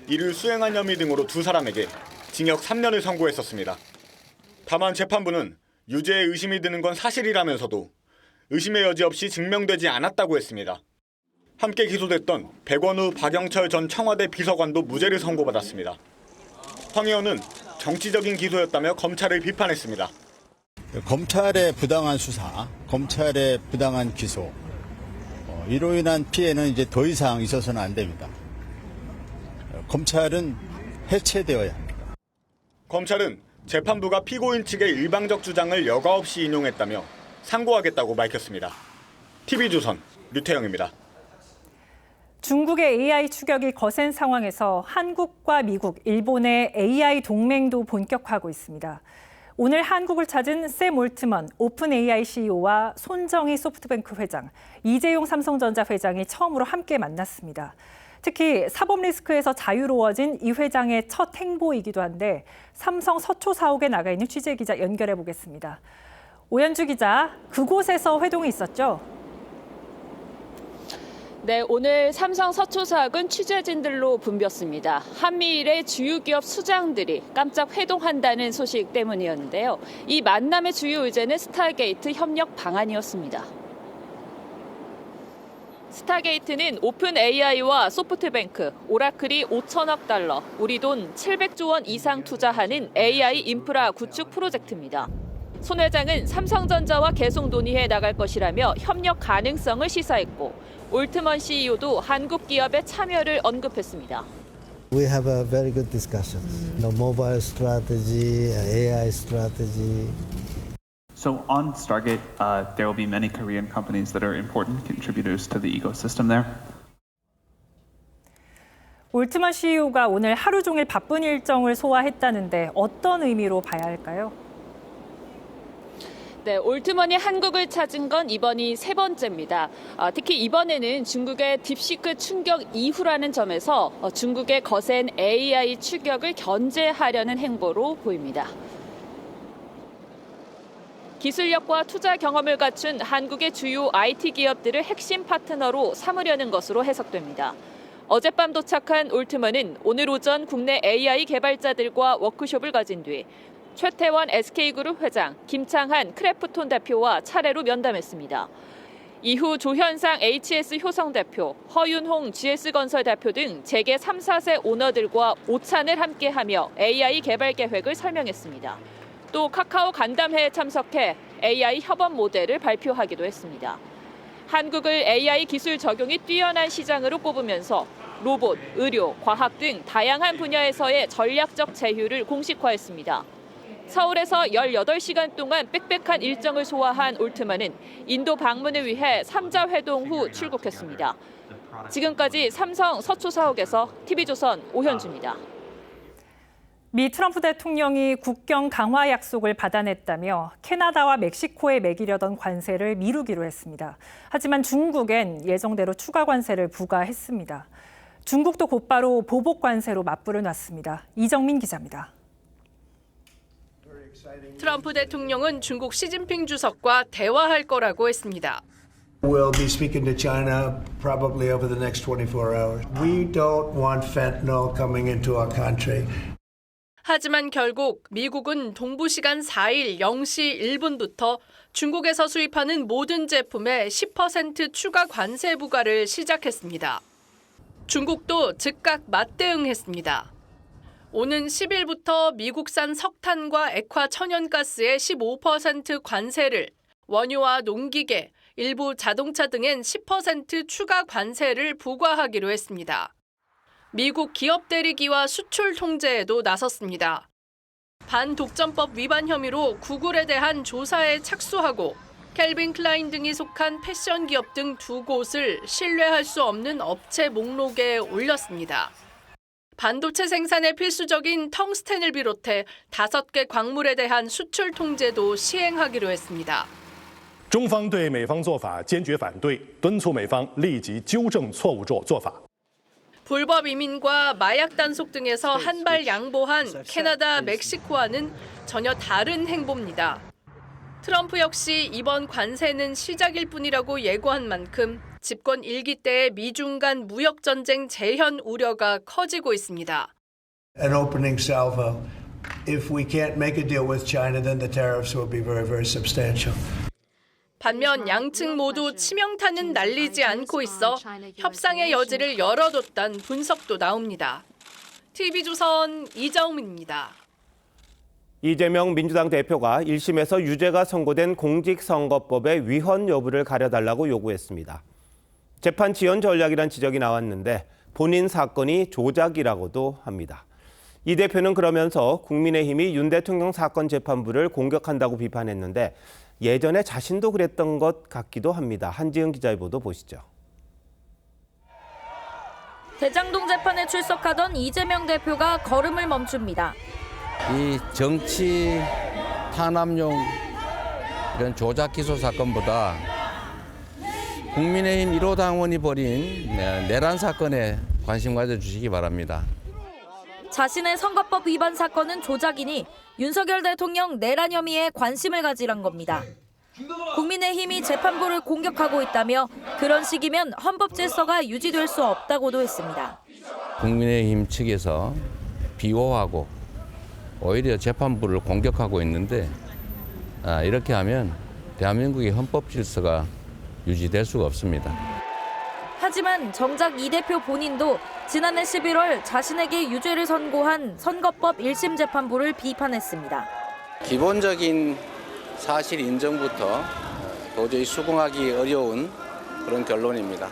이를 수행한 혐의 등으로 두 사람에게 징역 3년을 선고했었습니다. 다만 재판부는 유죄의 의심이 드는 건 사실이라면서도 의심의 여지 없이 증명되지 않았다고 했습니다. 함께 기소됐던 백원우 박영철 전 청와대 비서관도 무죄를 선고받았습니다. 황 의원은 정치적인 기소였다며 검찰을 비판했습니다. 검찰의 부당한 수사, 검찰의 부당한 기소, 이로 인한 피해는 이제 더 이상 있어서는 안 됩니다. 검찰은 해체되어야 합니다. 검찰은 재판부가 피고인 측의 일방적 주장을 여과 없이 인용했다며 상고하겠다고 밝혔습니다. TV조선 류태영입니다. 중국의 AI 추격이 거센 상황에서 한국과 미국, 일본의 AI 동맹도 본격화하고 있습니다. 오늘 한국을 찾은 샘 올트먼 오픈 AI CEO와 손정희 소프트뱅크 회장, 이재용 삼성전자 회장이 처음으로 함께 만났습니다. 특히 사법 리스크에서 자유로워진 이 회장의 첫 행보이기도 한데 삼성 서초 사옥에 나가 있는 취재 기자 연결해 보겠습니다. 오현주 기자, 그곳에서 회동이 있었죠? 네, 오늘 삼성 서초 사옥은 취재진들로 붐볐습니다. 한미일의 주요 기업 수장들이 깜짝 회동한다는 소식 때문이었는데요. 이 만남의 주요 의제는 스타게이트 협력 방안이었습니다. 스타게이트는 오픈 AI와 소프트뱅크, 오라클이 5천억 달러, 우리 돈 700조 원 이상 투자하는 AI 인프라 구축 프로젝트입니다. 손 회장은 삼성전자와 계속 논의해 나갈 것이라며 협력 가능성을 시사했고 올트먼 CEO도 한국 기업의 참여를 언급했습니다. We have a very good discussion. Mobile strategy, AI strategy. So on Stargate, there will be many Korean companies that are important contributors to the ecosystem there. 올트먼 CEO가 오늘 하루 종일 바쁜 일정을 소화했다는데 어떤 의미로 봐야 할까요? 네, 올트먼이 한국을 찾은 건 이번이 세 번째입니다. 특히 이번에는 중국의 딥시크 충격 이후라는 점에서 중국의 거센 AI 추격을 견제하려는 행보로 보입니다. 기술력과 투자 경험을 갖춘 한국의 주요 IT 기업들을 핵심 파트너로 삼으려는 것으로 해석됩니다. 어젯밤 도착한 올트먼은 오늘 오전 국내 AI 개발자들과 워크숍을 가진 뒤 최태원 SK그룹 회장, 김창한 크래프톤 대표와 차례로 면담했습니다. 이후 조현상 HS 효성 대표, 허윤홍 GS건설 대표 등 재계 3, 4세 오너들과 오찬을 함께하며 AI 개발 계획을 설명했습니다. 또 카카오 간담회에 참석해 AI 협업 모델을 발표하기도 했습니다. 한국을 AI 기술 적용이 뛰어난 시장으로 꼽으면서 로봇, 의료, 과학 등 다양한 분야에서의 전략적 제휴를 공식화했습니다. 서울에서 18시간 동안 빽빽한 일정을 소화한 올트먼은 인도 방문을 위해 3자 회동 후 출국했습니다. 지금까지 삼성 서초 사옥에서 TV조선 오현주입니다. 미 트럼프 대통령이 국경 강화 약속을 받아냈다며 캐나다와 멕시코에 매기려던 관세를 미루기로 했습니다. 하지만 중국엔 예정대로 추가 관세를 부과했습니다. 중국도 곧바로 보복 관세로 맞불을 놨습니다. 이정민 기자입니다. 트럼프 대통령은 중국 시진핑 주석과 대화할 거라고 했습니다. We'll be speaking to China probably over the next 24 hours. We don't want fentanyl coming into our country. 하지만 결국 미국은 동부 시간 4일 0시 1분부터 중국에서 수입하는 모든 제품에 10% 추가 관세 부과를 시작했습니다. 중국도 즉각 맞대응했습니다. 오는 10일부터 미국산 석탄과 액화 천연가스에 15% 관세를, 원유와 농기계, 일부 자동차 등엔 10% 추가 관세를 부과하기로 했습니다. 미국 기업 대리기와 수출 통제에도 나섰습니다. 반독점법 위반 혐의로 구글에 대한 조사에 착수하고 캘빈 클라인 등이 속한 패션 기업 등 2곳을 신뢰할 수 없는 업체 목록에 올렸습니다. 반도체 생산에 필수적인 텅스텐을 비롯해 5개 광물에 대한 수출 통제도 시행하기로 했습니다. 中方对美方做法坚决反对，敦促美方立即纠正错误做法。 불법 이민과 마약 단속 등에서 한 발 양보한 캐나다, 멕시코와는 전혀 다른 행보입니다. 트럼프 역시 이번 관세는 시작일 뿐이라고 예고한 만큼 집권 1기 때의 미중 간 무역 전쟁 재현 우려가 커지고 있습니다. An opening salvo If we can't make a deal with China, then the tariffs will be very, very substantial. 반면 양측 모두 치명타는 날리지 않고 있어 협상의 여지를 열어뒀다는 분석도 나옵니다. TV조선 이정민입니다. 이재명 민주당 대표가 1심에서 유죄가 선고된 공직선거법의 위헌 여부를 가려달라고 요구했습니다. 재판 지연 전략이란 지적이 나왔는데 본인 사건이 조작이라고도 합니다. 이 대표는 그러면서 국민의힘이 윤 대통령 사건 재판부를 공격한다고 비판했는데 예전에 자신도 그랬던 것 같기도 합니다. 한지은 기자의 보도 보시죠. 대장동 재판에 출석하던 이재명 대표가 걸음을 멈춥니다. 이 정치 탄압용 이런 조작 기소 사건보다 국민의힘 1호 당원이 벌인 내란 사건에 관심 가져주시기 바랍니다. 자신의 선거법 위반 사건은 조작이니 윤석열 대통령 내란 혐의에 관심을 가지란 겁니다. 국민의힘이 재판부를 공격하고 있다며 그런 식이면 헌법 질서가 유지될 수 없다고도 했습니다. 국민의힘 측에서 비호하고 오히려 재판부를 공격하고 있는데 이렇게 하면 대한민국의 헌법 질서가 유지될 수가 없습니다. 하지만 정작 이 대표 본인도 지난해 11월 자신에게 유죄를 선고한 선거법 1심 재판부를 비판했습니다. 기본적인 사실 인정부터 도저히 수긍하기 어려운 그런 결론입니다.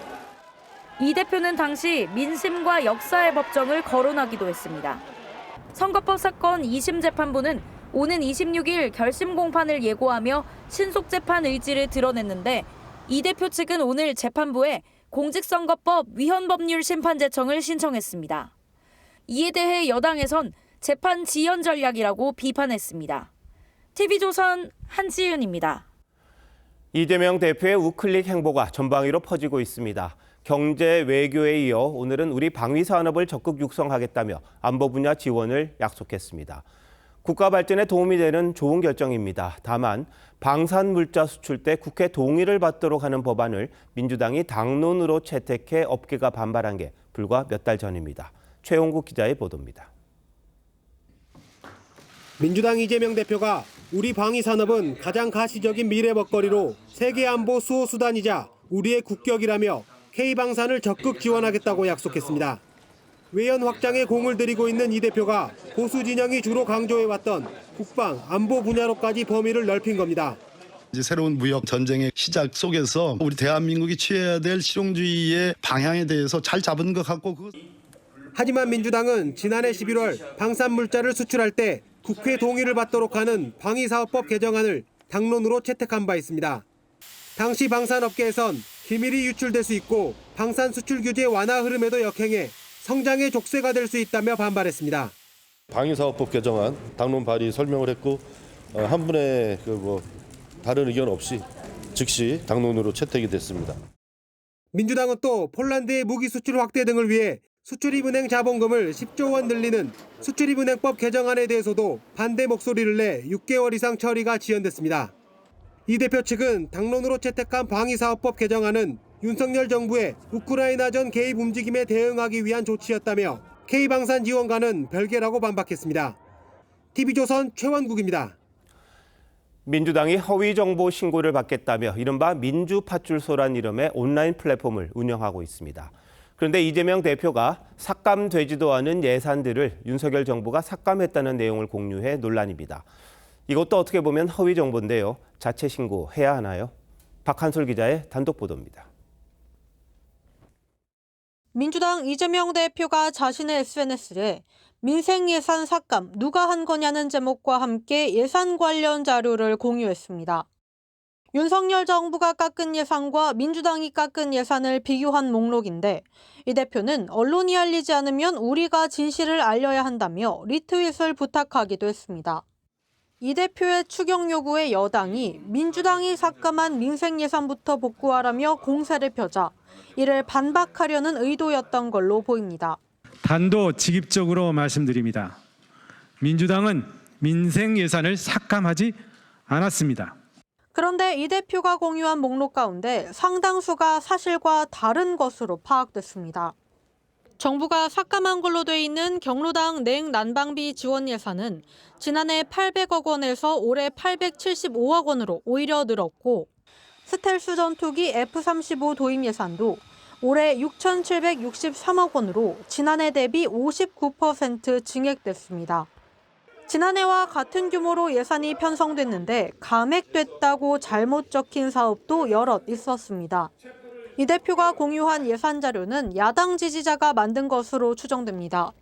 이 대표는 당시 민심과 역사의 법정을 거론하기도 했습니다. 선거법 사건 2심 재판부는 오는 26일 결심 공판을 예고하며 신속 재판 의지를 드러냈는데 이 대표 측은 오늘 재판부에 공직선거법 위헌법률 심판제청을 신청했습니다. 이에 대해 여당에선 재판 지연 전략이라고 비판했습니다. TV조선 한지은입니다. 이재명 대표의 우클릭 행보가 전방위로 퍼지고 있습니다. 경제, 외교에 이어 오늘은 우리 방위 산업을 적극 육성하겠다며 안보 분야 지원을 약속했습니다. 국가 발전에 도움이 되는 좋은 결정입니다. 다만 방산 물자 수출 때 국회 동의를 받도록 하는 법안을 민주당이 당론으로 채택해 업계가 반발한 게 불과 몇 달 전입니다. 최용국 기자의 보도입니다. 민주당 이재명 대표가 우리 방위 산업은 가장 가시적인 미래 먹거리로 세계 안보 수호 수단이자 우리의 국격이라며 K방산을 적극 지원하겠다고 약속했습니다. 외연 확장에 공을 들이고 있는 이 대표가 보수 진영이 주로 강조해왔던 국방, 안보 분야로까지 범위를 넓힌 겁니다. 이제 새로운 무역 전쟁의 시작 속에서 우리 대한민국이 취해야 될 실용주의의 방향에 대해서 잘 잡은 것 같고 하지만 민주당은 지난해 11월 방산 물자를 수출할 때 국회 동의를 받도록 하는 방위사업법 개정안을 당론으로 채택한 바 있습니다. 당시 방산업계에선 기밀이 유출될 수 있고 방산 수출 규제 완화 흐름에도 역행해 성장의 족쇄가 될 수 있다며 반발했습니다. 방위사업법 개정안 당론 발의 설명을 했고 한 분의 다른 의견 없이 즉시 당론으로 채택이 됐습니다. 민주당은 또 폴란드의 무기 수출 확대 등을 위해 수출입은행 자본금을 10조 원 늘리는 수출입은행법 개정안에 대해서도 반대 목소리를 내 6개월 이상 처리가 지연됐습니다. 이 대표 측은 당론으로 채택한 방위사업법 개정안은 윤석열 정부의 우크라이나전 개입 움직임에 대응하기 위한 조치였다며 K방산 지원과는 별개라고 반박했습니다. TV조선 최원국입니다. 민주당이 허위 정보 신고를 받겠다며 이른바 민주파출소란 이름의 온라인 플랫폼을 운영하고 있습니다. 그런데 이재명 대표가 삭감되지도 않은 예산들을 윤석열 정부가 삭감했다는 내용을 공유해 논란입니다. 이것도 어떻게 보면 허위 정보인데요. 자체 신고해야 하나요? 박한솔 기자의 단독 보도입니다. 민주당 이재명 대표가 자신의 SNS에 민생 예산 삭감 누가 한 거냐는 제목과 함께 예산 관련 자료를 공유했습니다. 윤석열 정부가 깎은 예산과 민주당이 깎은 예산을 비교한 목록인데 이 대표는 언론이 알리지 않으면 우리가 진실을 알려야 한다며 리트윗을 부탁하기도 했습니다. 이 대표의 추경 요구에 여당이 민주당이 삭감한 민생 예산부터 복구하라며 공세를 펴자 이를 반박하려는 의도였던 걸로 보입니다. 단도직입적으로 말씀드립니다. 민주당은 민생 예산을 삭감하지 않았습니다. 그런데 이 대표가 공유한 목록 가운데 상당수가 사실과 다른 것으로 파악됐습니다. 정부가 삭감한 걸로 돼 있는 경로당 냉 난방비 지원 예산은 지난해 800억 원에서 올해 875억 원으로 오히려 늘었고 스텔스 전투기 F-35 도입 예산도 올해 6,763억 원으로 지난해 대비 59% 증액됐습니다. 지난해와 같은 규모로 예산이 편성됐는데 감액됐다고 잘못 적힌 사업도 여럿 있었습니다. 이 대표가 공유한 예산 자료는 야당 지지자가 만든 것으로 추정됩니다.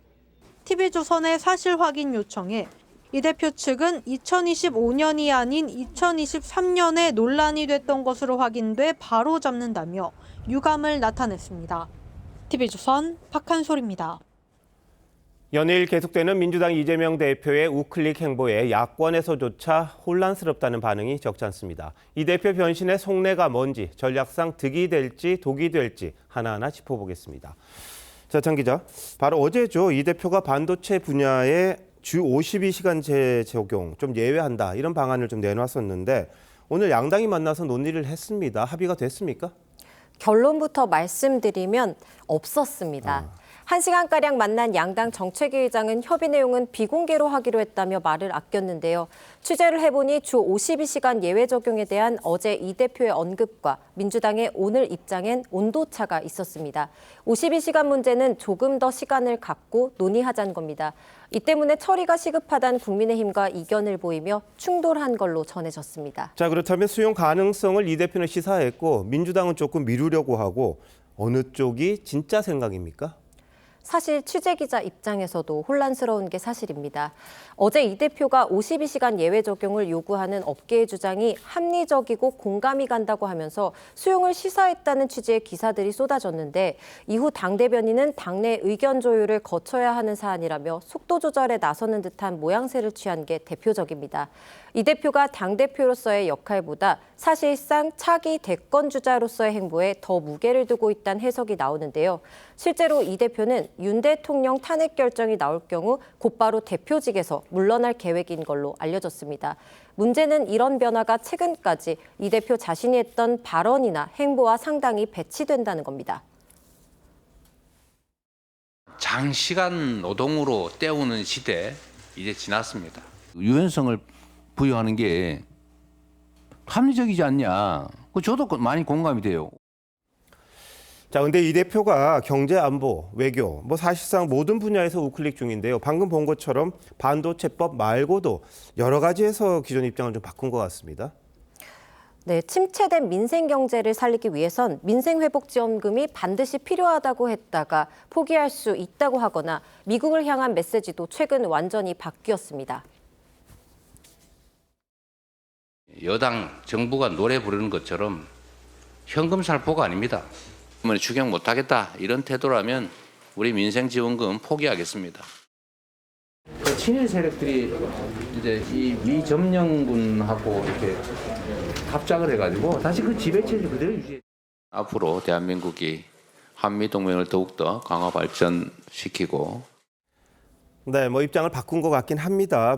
TV조선의 사실 확인 요청에 이 대표 측은 2025년이 아닌 2023년에 논란이 됐던 것으로 확인돼 바로 잡는다며 유감을 나타냈습니다. TV조선 박한솔입니다. 연일 계속되는 민주당 이재명 대표의 우클릭 행보에 야권에서조차 혼란스럽다는 반응이 적지 않습니다. 이 대표 변신의 속내가 뭔지, 전략상 득이 될지 독이 될지 하나하나 짚어보겠습니다. 자, 장 기자, 바로 어제죠. 이 대표가 반도체 분야에 주 52시간제 적용 좀 예외한다 이런 방안을 좀 내놨었는데 오늘 양당이 만나서 논의를 했습니다. 합의가 됐습니까? 결론부터 말씀드리면 없었습니다. 1시간가량 만난 양당 정책위 의장은 협의 내용은 비공개로 하기로 했다며 말을 아꼈는데요. 취재를 해보니 주 52시간 예외 적용에 대한 어제 이 대표의 언급과 민주당의 오늘 입장엔 온도차가 있었습니다. 52시간 문제는 조금 더 시간을 갖고 논의하자는 겁니다. 이 때문에 처리가 시급하다는 국민의힘과 이견을 보이며 충돌한 걸로 전해졌습니다. 자, 그렇다면 수용 가능성을 이 대표는 시사했고 민주당은 조금 미루려고 하고 어느 쪽이 진짜 생각입니까? 사실 취재기자 입장에서도 혼란스러운 게 사실입니다. 어제 이 대표가 52시간 예외 적용을 요구하는 업계의 주장이 합리적이고 공감이 간다고 하면서 수용을 시사했다는 취지의 기사들이 쏟아졌는데 이후 당 대변인은 당내 의견 조율을 거쳐야 하는 사안이라며 속도 조절에 나서는 듯한 모양새를 취한 게 대표적입니다. 이 대표가 당대표로서의 역할보다 사실상 차기 대권 주자로서의 행보에 더 무게를 두고 있다는 해석이 나오는데요. 실제로 이 대표는 윤 대통령 탄핵 결정이 나올 경우 곧바로 대표직에서 물러날 계획인 걸로 알려졌습니다. 문제는 이런 변화가 최근까지 이 대표 자신이 했던 발언이나 행보와 상당히 배치된다는 겁니다. 장시간 노동으로 때우는 시대 이제 지났습니다. 유연성을 부여하는 게 합리적이지 않냐. 저도 많이 공감이 돼요. 자, 근데 이 대표가 경제 안보, 외교, 사실상 모든 분야에서 우클릭 중인데요. 방금 본 것처럼 반도체법 말고도 여러 가지에서 기존 입장을 좀 바꾼 것 같습니다. 네, 침체된 민생 경제를 살리기 위해선 민생회복지원금이 반드시 필요하다고 했다가 포기할 수 있다고 하거나 미국을 향한 메시지도 최근 완전히 바뀌었습니다. 여당, 정부가 노래 부르는 것처럼 현금 살포가 아닙니다. 추경 못하겠다 이런 태도라면 우리 민생지원금 포기하겠습니다. 친일 세력들이 이제 이 미점령군하고 이렇게 합작을 해가지고 다시 그 지배체제 그대로 유지해. 앞으로 대한민국이 한미 동맹을 더욱더 강화 발전시키고. 네, 입장을 바꾼 것 같긴 합니다.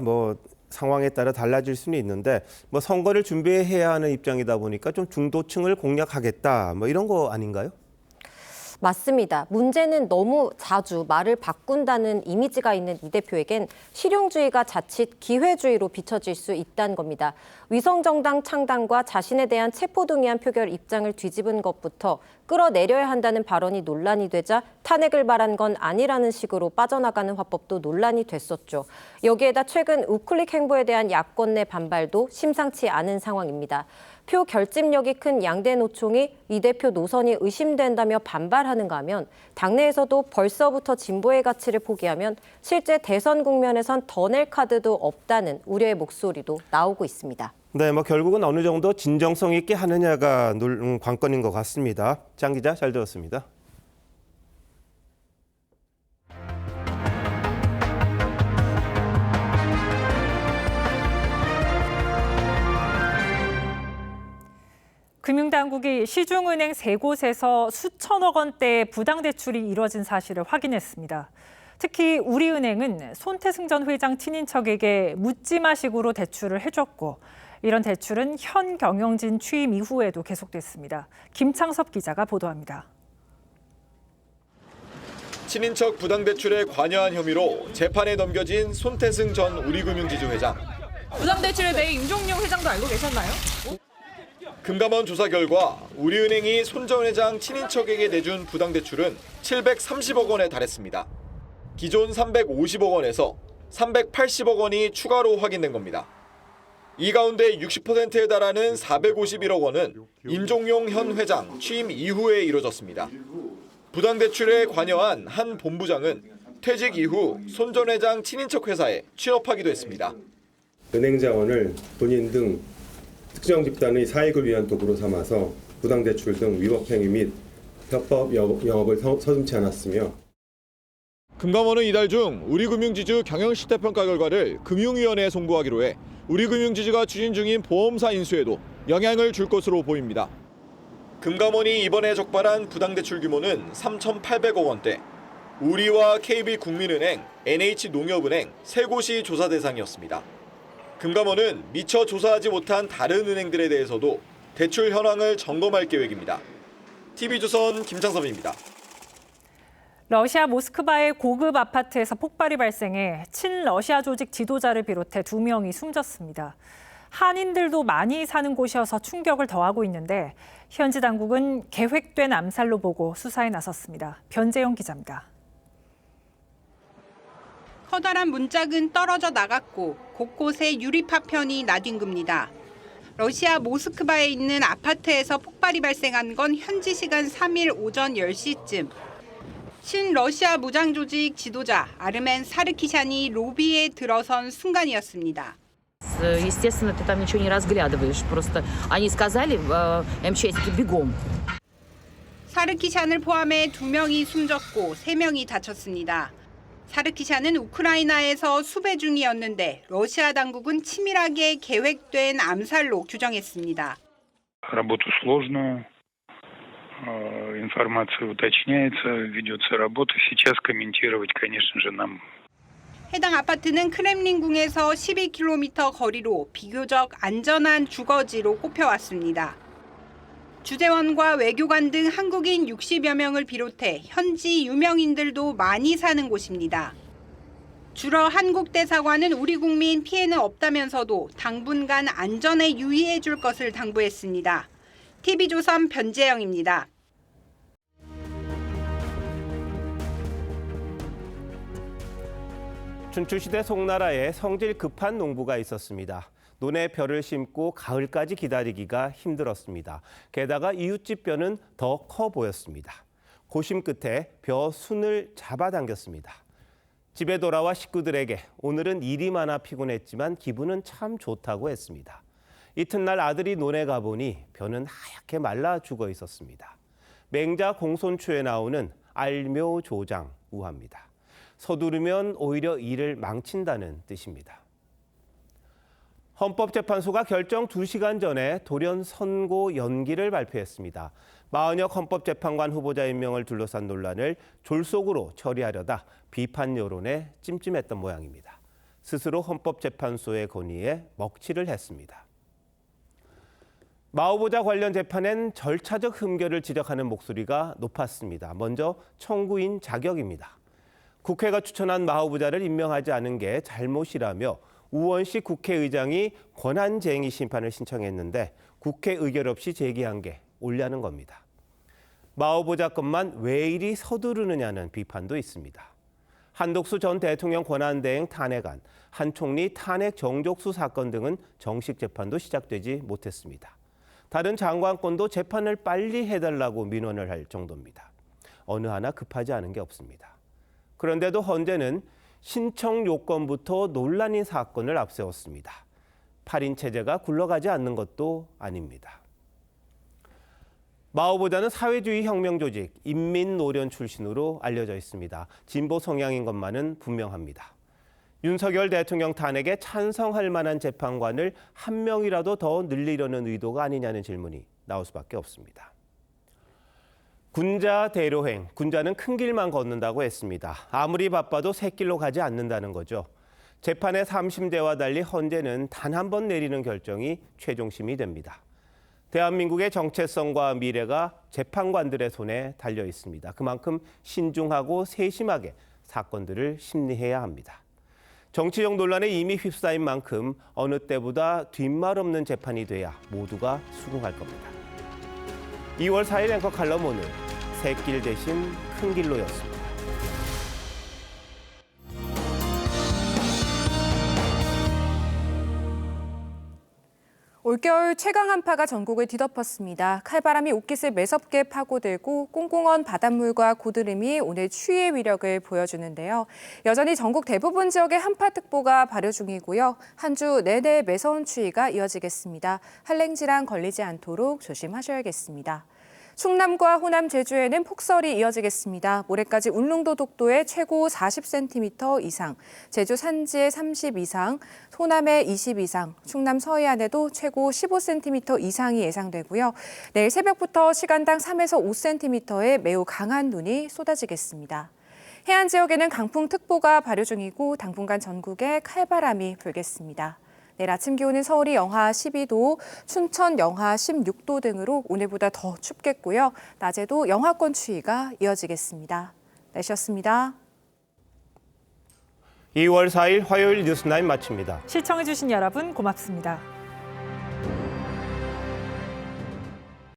상황에 따라 달라질 수는 있는데 선거를 준비해야 하는 입장이다 보니까 좀 중도층을 공략하겠다 이런 거 아닌가요? 맞습니다. 문제는 너무 자주 말을 바꾼다는 이미지가 있는 이 대표에겐 실용주의가 자칫 기회주의로 비춰질 수 있다는 겁니다. 위성정당 창당과 자신에 대한 체포동의안 표결 입장을 뒤집은 것부터 끌어내려야 한다는 발언이 논란이 되자 탄핵을 말한 건 아니라는 식으로 빠져나가는 화법도 논란이 됐었죠. 여기에다 최근 우클릭 행보에 대한 야권 내 반발도 심상치 않은 상황입니다. 표 결집력이 큰 양대 노총이 이 대표 노선이 의심된다며 반발하는가 하면 당내에서도 벌써부터 진보의 가치를 포기하면 실제 대선 국면에선 더 낼 카드도 없다는 우려의 목소리도 나오고 있습니다. 네, 결국은 어느 정도 진정성 있게 하느냐가 관건인 것 같습니다. 장 기자, 잘 들었습니다. 금융당국이 시중은행 3곳에서 수천억 원대의 부당대출이 이뤄진 사실을 확인했습니다. 특히 우리은행은 손태승 전 회장 친인척에게 묻지마식으로 대출을 해줬고 이런 대출은 현 경영진 취임 이후에도 계속됐습니다. 김창섭 기자가 보도합니다. 친인척 부당대출에 관여한 혐의로 재판에 넘겨진 손태승 전 우리금융지주 회장. 부당대출에 대해 임종용 회장도 알고 계셨나요? 금감원 조사 결과 우리은행이 손 전 회장 친인척에게 내준 부당대출은 730억 원에 달했습니다. 기존 350억 원에서 380억 원이 추가로 확인된 겁니다. 이 가운데 60%에 달하는 451억 원은 임종용 현 회장 취임 이후에 이뤄졌습니다. 부당대출에 관여한 한 본부장은 퇴직 이후 손 전 회장 친인척 회사에 취업하기도 했습니다. 은행 자원을 본인 등 특정 집단의 사익을 위한 도구로 삼아서 부당대출 등 위법행위 및 협법 영업을 서슴지 않았으며 금감원은 이달 중 우리금융지주 경영실태평가 결과를 금융위원회에 송부하기로 해 우리금융지주가 추진 중인 보험사 인수에도 영향을 줄 것으로 보입니다. 금감원이 이번에 적발한 부당대출 규모는 3,800억 원대. 우리와 KB국민은행, NH농협은행 세 곳이 조사 대상이었습니다. 금감원은 미처 조사하지 못한 다른 은행들에 대해서도 대출 현황을 점검할 계획입니다. TV조선 김창섭입니다. 러시아 모스크바의 고급 아파트에서 폭발이 발생해 친러시아 조직 지도자를 비롯해 2명이 숨졌습니다. 한인들도 많이 사는 곳이어서 충격을 더하고 있는데 현지 당국은 계획된 암살로 보고 수사에 나섰습니다. 변재영 기자입니다. 커다란 문짝은 떨어져 나갔고 곳곳에 유리 파편이 나뒹굽니다. 러시아 모스크바에 있는 아파트에서 폭발이 발생한 건 현지 시간 3일 오전 10시쯤. 친러시아 무장 조직 지도자 아르멘 사르키샨이 로비에 들어선 순간이었습니다. Естественно, ты там ничего не разглядываешь. Просто они сказали МЧСники бегом. 사르키샨을 포함해 2명이 숨졌고 3명이 다쳤습니다. 사르키샨은 우크라이나에서 수배 중이었는데 러시아 당국은 치밀하게 계획된 암살로 규정했습니다. Работу сложную, информация уточняется, ведется работа. Сейчас комментировать, конечно же, нам. 해당 아파트는 크렘린궁에서 12km 거리로 비교적 안전한 주거지로 꼽혀왔습니다. 주재원과 외교관 등 한국인 60여 명을 비롯해 현지 유명인들도 많이 사는 곳입니다. 주로 한국 대사관은 우리 국민 피해는 없다면서도 당분간 안전에 유의해 줄 것을 당부했습니다. TV조선 변재영입니다. 춘추시대 송나라에 성질 급한 농부가 있었습니다. 논에 벼를 심고 가을까지 기다리기가 힘들었습니다. 게다가 이웃집 벼는 더 커 보였습니다. 고심 끝에 벼 순을 잡아당겼습니다. 집에 돌아와 식구들에게 오늘은 일이 많아 피곤했지만 기분은 참 좋다고 했습니다. 이튿날 아들이 논에 가보니 벼는 하얗게 말라 죽어 있었습니다. 맹자 공손추에 나오는 알묘조장 우화입니다. 서두르면 오히려 일을 망친다는 뜻입니다. 헌법재판소가 결정 2시간 전에 돌연 선고 연기를 발표했습니다. 마은혁 헌법재판관 후보자 임명을 둘러싼 논란을 졸속으로 처리하려다 비판 여론에 찜찜했던 모양입니다. 스스로 헌법재판소의 건의에 먹칠을 했습니다. 마 후보자 관련 재판엔 절차적 흠결을 지적하는 목소리가 높았습니다. 먼저 청구인 자격입니다. 국회가 추천한 마 후보자를 임명하지 않은 게 잘못이라며 우원식 국회의장이 권한쟁의 심판을 신청했는데 국회 의결 없이 제기한 게 옳냐는 겁니다. 마 후보자 것만 왜 이리 서두르느냐는 비판도 있습니다. 한독수 전 대통령 권한대행 탄핵안, 한 총리 탄핵 정족수 사건 등은 정식 재판도 시작되지 못했습니다. 다른 장관권도 재판을 빨리 해달라고 민원을 할 정도입니다. 어느 하나 급하지 않은 게 없습니다. 그런데도 헌재는 신청 요건부터 논란인 사건을 앞세웠습니다. 8인 체제가 굴러가지 않는 것도 아닙니다. 마 후보자는 사회주의 혁명 조직 인민노련 출신으로 알려져 있습니다. 진보 성향인 것만은 분명합니다. 윤석열 대통령 탄핵에 찬성할 만한 재판관을 한 명이라도 더 늘리려는 의도가 아니냐는 질문이 나올 수밖에 없습니다. 군자 대로행, 군자는 큰 길만 걷는다고 했습니다. 아무리 바빠도 샛길로 가지 않는다는 거죠. 재판의 3심대와 달리 헌재는 단 한 번 내리는 결정이 최종심이 됩니다. 대한민국의 정체성과 미래가 재판관들의 손에 달려 있습니다. 그만큼 신중하고 세심하게 사건들을 심리해야 합니다. 정치적 논란에 이미 휩싸인 만큼 어느 때보다 뒷말 없는 재판이 돼야 모두가 수긍할 겁니다. 2월 4일 앵커 칼럼 오늘 새길 대신 큰 길로였습니다. 올겨울 최강 한파가 전국을 뒤덮었습니다. 칼바람이 옷깃을 매섭게 파고들고 꽁꽁언 바닷물과 고드름이 오늘 추위의 위력을 보여주는데요. 여전히 전국 대부분 지역에 한파특보가 발효 중이고요. 한 주 내내 매서운 추위가 이어지겠습니다. 한랭질환 걸리지 않도록 조심하셔야겠습니다. 충남과 호남, 제주에는 폭설이 이어지겠습니다. 모레까지 울릉도 독도에 최고 40cm 이상, 제주 산지에 30 이상, 호남에 20 이상, 충남 서해안에도 최고 15cm 이상이 예상되고요. 내일 새벽부터 시간당 3에서 5cm의 매우 강한 눈이 쏟아지겠습니다. 해안 지역에는 강풍특보가 발효 중이고 당분간 전국에 칼바람이 불겠습니다. 내일 아침 기온은 서울이 영하 12도, 춘천 영하 16도 등으로 오늘보다 더 춥겠고요. 낮에도 영하권 추위가 이어지겠습니다. 날씨였습니다. 2월 4일 화요일 뉴스9 마칩니다. 시청해주신 여러분 고맙습니다.